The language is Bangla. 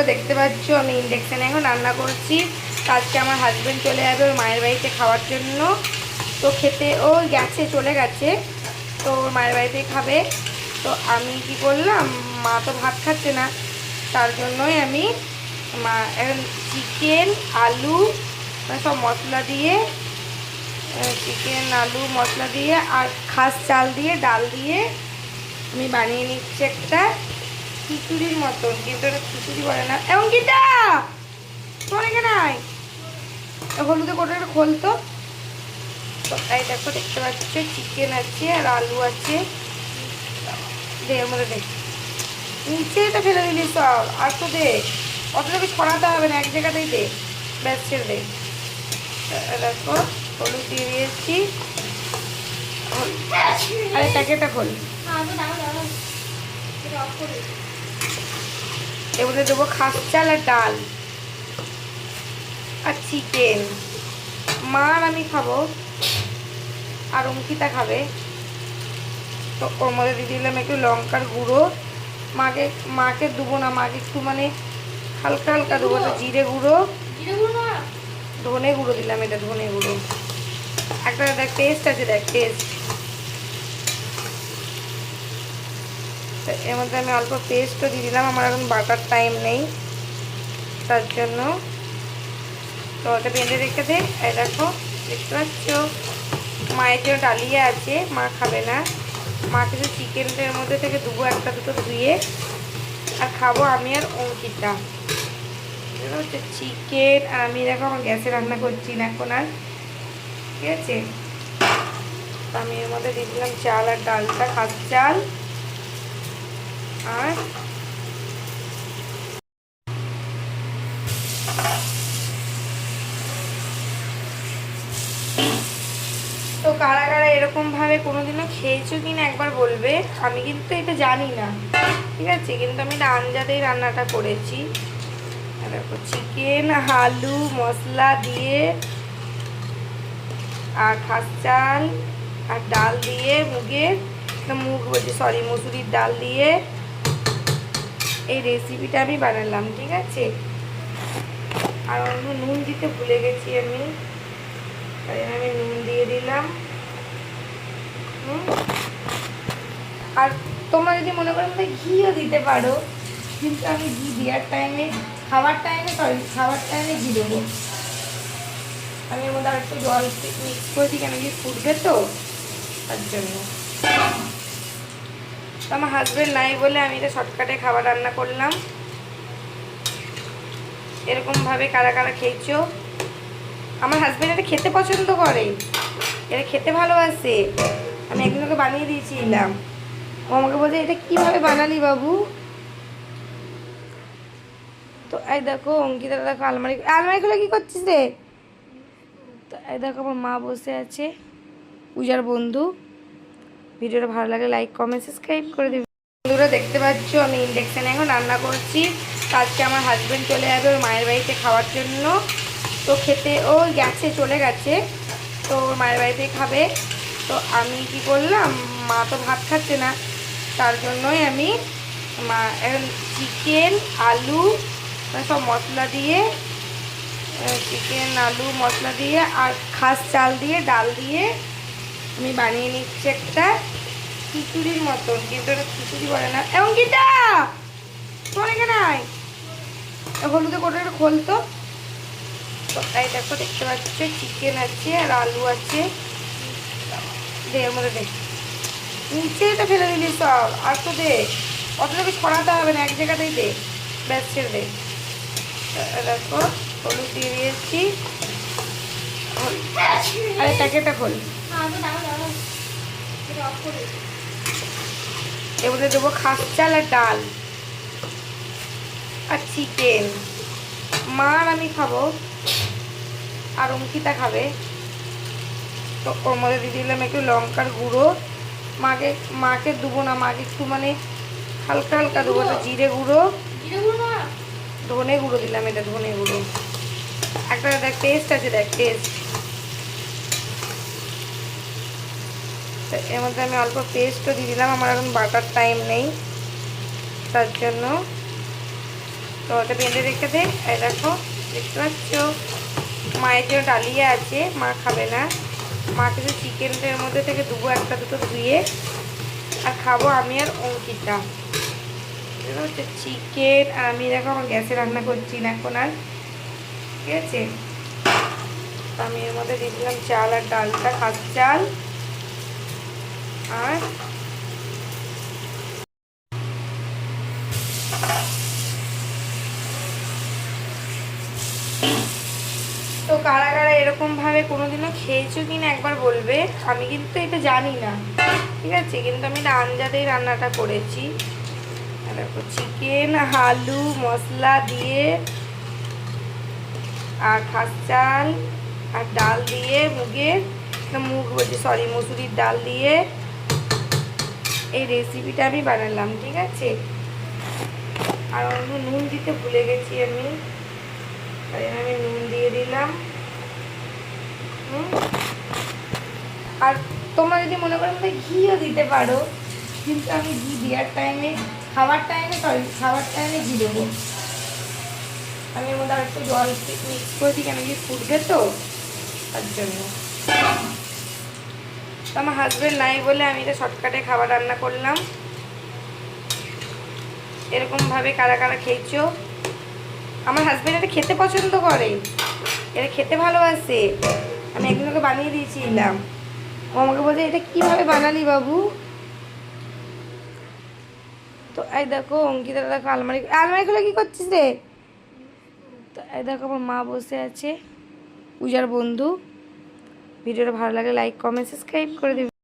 বন্ধুরা দেখতে পাচ্ছ আমি ইন্ডাকশানে এখন রান্না করছি। আজকে আমার হাজব্যান্ড চলে যাবে ওর মায়ের বাড়িতে খাওয়ার জন্য। তো খেতে ও গেছে, চলে গেছে, তো ওর মায়ের বাড়িতেই খাবে। তো আমি কি করলাম, মা তো ভাত খাচ্ছে না, তার জন্যই আমি এখন চিকেন আলু সব মশলা দিয়ে, চিকেন আলু মশলা দিয়ে আর খাস চাল দিয়ে ডাল দিয়ে আমি বানিয়ে নিচ্ছি একটা খিচুড়ির মতন। কিন্তু এটা খিচুড়ি বলে না। এবং কিটা তোর এখানে নাই, হলুদে কোটাটা খোলতো। তো তাই দেখো, দেখতে পাচ্ছ চিকেন আছে আর আলু আছে। দে এর মধ্যে দেখ, নিচে এটা ফেলে দিলি সব, আর তো দে, অতটা কিছু ছড়াতে হবে না, এক জায়গাতেই দে, ব্যাস ছেড়ে দে। দেখো হলুদ দিয়ে দিয়েছি, আরে প্যাকেটটা খোল। এবারে দেবো খাস চাল আর ডাল আর চিকেন। মা আর আমি খাবো, আর অঙ্কিতা খাবে। তো ওর মধ্যে দিয়ে দিলাম একটু লঙ্কার গুঁড়ো। মাকে দেবো না, মাকে একটু মানে হালকা হালকা দেবো। তো জিরে গুঁড়ো, ধনে গুঁড়ো দিলাম, এটা ধনে গুঁড়ো। একটা দেখ টেস্ট আছে, দেখ টেস্ট। এর মধ্যে আমি অল্প পেস্টও দিয়ে দিলাম, আমার এখন বাটার টাইম নেই তার জন্য। তো ওটা বেঁধে রেখে দে। এই দেখো দেখতে পাচ্ছ মায়ের জন্য ডালিয়া আছে, মা খাবে না। মাকে তো চিকেনটার মধ্যে থেকে দেবো একটা দুটো ধুয়ে, আর খাবো আমি আর অঙ্কিতা। হচ্ছে চিকেন, আর আমি দেখো আমার গ্যাসে রান্না করছি না এখন আর, ঠিক আছে। তো আমি এর মধ্যে দিয়ে দিলাম চাল আর ডালটা, খাস চাল আর তো কারা কারা এরকমভাবে কোনোদিনও খেয়েছো কিনা একবার বলবে। আমি কিন্তু এটা জানি না, ঠিক আছে, কিন্তু আমি এটা আঞ্জাতেই রান্নাটা করেছি। দেখো চিকেন আলু মশলা দিয়ে আর খাস চাল আর ডাল দিয়ে মসুরির ডাল দিয়ে এই রেসিপিটা আমি বানালাম, ঠিক আছে। আর অন্য নুন দিতে ভুলে গেছি আমি, তাই আমি নুন দিয়ে দিলাম। আর তোমরা যদি মনে করো তাহলে ঘিও দিতে পারো, কিন্তু আমি ঘি দেওয়ার টাইমে খাবার টাইমে ঘি দেবো। আমি এর মধ্যে আর একটু জল মিক্স করেছি, কেন কি ফুটবে তো, তার জন্য। তো আমার হাজব্যান্ড নাই বলে আমি এটা শর্টকাটে খাবার রান্না করলাম। এরকমভাবে কারা কারা খেয়েছো। আমার হাজব্যান্ড এটা খেতে পছন্দ করে, এটা খেতে ভালোবাসে। আমি একদিন ওকে বানিয়ে দিয়েছিলাম, ও আমাকে বলছে এটা কীভাবে বানালি বাবু। তো এই দেখো অঙ্কিতা, দেখো আলমারিগুলো কী করছিস রে। তো এই দেখো আমার মা বসে আছে, পূজার বন্ধু। ভিডিওটা ভালো লাগলে লাইক কমেন্ট সাবস্ক্রাইব করে দিবি। বন্ধুরা দেখতে পাচ্ছ আমি ইন্ডাকশানে এখন রান্না করছি। আজকে আমার হাজব্যান্ড চলে যাবে ওর মায়ের বাড়িতে খাওয়ার জন্য। তো খেতে ও গেছে, চলে গেছে, তো ওর মায়ের বাড়িতেই খাবে। তো আমি কি করলাম, মা তো ভাত খাচ্ছে না, তার জন্যই আমি এখন চিকেন আলু সব মশলা দিয়ে, চিকেন আলু মশলা দিয়ে আর খাস চাল দিয়ে ডাল দিয়ে আমি বানিয়ে নিচ্ছি একটা খিচুড়ির মতন। কিন্তু এটা খিচুড়ি বলে না। এবং কিটা তোর এখানে নাই, হলুদে কোটাটা খোলতো। তো তাই দেখো, দেখতে পাচ্ছ চিকেন আছে আর আলু আছে। দে এর মধ্যে দেখ, নিচে এটা ফেলে দিলি সব, আর তো দে, অতটা কিছু ছড়াতে হবে না, এক জায়গাতেই দে, ব্যাস ছেড়ে দে। দেখো হলুদ দিয়ে দিয়েছি, আরে প্যাকেটটা খোল। এবারে দেবো খাস চাল আর ডাল আর চিকেন। মা আর আমি খাবো, আর অঙ্কিতা খাবে। তো ওর মধ্যে দিয়ে দিলাম একটু লঙ্কার গুঁড়ো। মাকে দেবো না, মাকে একটু মানে হালকা হালকা দেবো। তো জিরে গুঁড়ো, ধনে গুঁড়ো দিলাম, এটা ধনে গুঁড়ো। একটা দেখ টেস্ট আছে, দেখ টেস্ট। এর মধ্যে আমি অল্প পেস্টও দিয়ে দিলাম, আমার এখন বাটার টাইম নেই তার জন্য। তো ওটা বেঁধে রেখে দে। এই দেখো দেখতে পাচ্ছ মায়ের জন্য ডালিয়া আছে, মা খাবে না। মাকে তো চিকেনটার মধ্যে থেকে দুটো একটা দুটো ধুয়ে আর খাবো আমি আর অঙ্কিতা। হচ্ছে চিকেন আর আমি দেখো আমার গ্যাসে রান্না করছি না এখন আর, ঠিক আছে। তো আমি এর মধ্যে দিয়ে দিলাম চাল আর ডালটা, খাস চাল আর তো কারা কারা এরকমভাবে কোনোদিনও খেয়েছো কিনা একবার বলবে। আমি কিন্তু এটা জানি না, ঠিক আছে, কিন্তু আমি এটা আঞ্জাতেই রান্নাটা করেছি। দেখো চিকেন আলু মশলা দিয়ে আর খাস চাল আর ডাল দিয়ে মুগ বলছি সরি মসুরির ডাল দিয়ে এই রেসিপিটা আমি বানালাম, ঠিক আছে। আর অন্য নুন দিতে ভুলে গেছি আমি, তাই আমি নুন দিয়ে দিলাম। আর তোমরা যদি মনে করো মধ্যে ঘিও দিতে পারো, কিন্তু আমি ঘি দেওয়ার টাইমে খাওয়ার টাইমে ঘি দেবো। আমি এর মধ্যে আর একটু জল মিক্স করেছি, কেন কি ফুটবে তো তার জন্য। তো আমার হাজব্যান্ড নাই বলে আমি এটা শর্টকাটে খাবার রান্না করলাম। এরকমভাবে কারা কারা খেয়েছো। আমার হাজব্যান্ড এটা খেতে পছন্দ করে, এটা খেতে ভালোবাসে। আমি একদিন ওকে বানিয়ে দিয়েছিলাম, ও আমাকে বলছে এটা কীভাবে বানালি বাবু। তো এই দেখো অঙ্কিতা দেখো আলমারি খুলে কী করছিস রে। তো এই দেখো আমার মা বসে আছে, পূজার বন্ধু। ভিডিওটা ভালো লাগলে লাইক কমেন্ট সাবস্ক্রাইব করে দিবি।